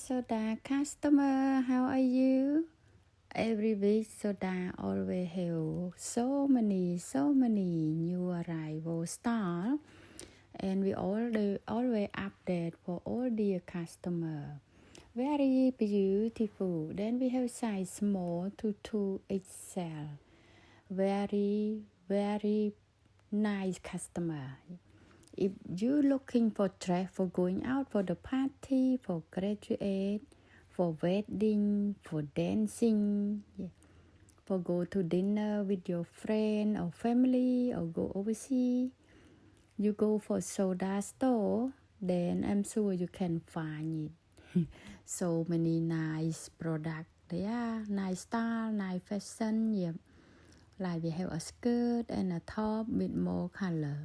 Soda customer, how are you? Every week Soda always have so many new arrival style, and we always update for all dear customer. Very beautiful. Then we have size small to 2XL. Very nice customer. If you're looking for dress for going out for the party, for graduate, for wedding, for dancing, for go to dinner with your friend or family or go overseas, you go for Soda store, then I'm sure you can find it. So many nice products. They are nice style, nice fashion. Yeah. Like we have a skirt and a top with more color.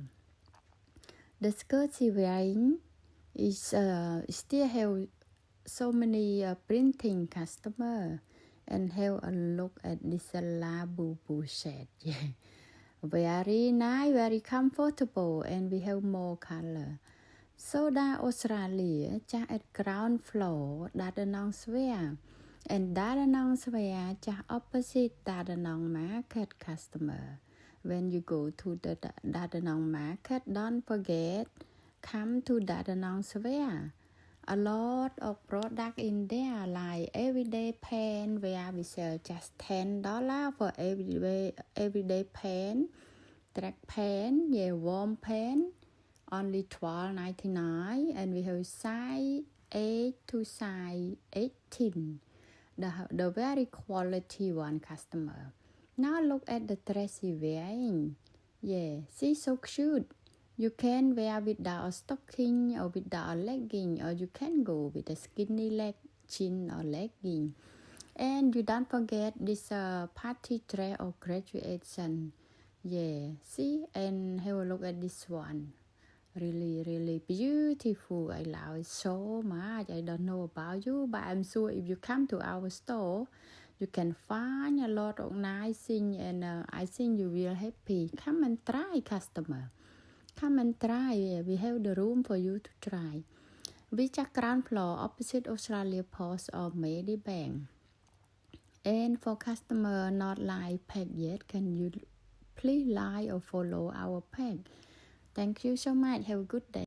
The skirt she wearing is still have so many printing customer and have a look at this labubu shade. Yeah. Very nice, very comfortable, and we have more color. Soda Australia just at ground floor Dandenong Square, and Dandenong Square just opposite Dandenong Market customer. When you go to the Dandenong Market, don't forget, come to Dandenong Square. A lot of product in there, like everyday pen, where we sell just $10 for everyday pen, track pen, warm pen, only $12.99, and we have size 8 to size 18. The very quality one customer. Now look at the dress she wearing. Yeah, she's so cute. You can wear without a stocking or without a legging, or you can go with a skinny leg, jean or legging. And you don't forget this party dress or graduation. Yeah, see, and have a look at this one. Really beautiful. I love it so much. I don't know about you, but I'm sure if you come to our store, you can find a lot of nice things, and I think you will happy. Come and try, customer. Come and try. We have the room for you to try. We just ground floor opposite Australia Post or Medibank. And for customer not like pack yet, can you please like or follow our page? Thank you so much. Have a good day.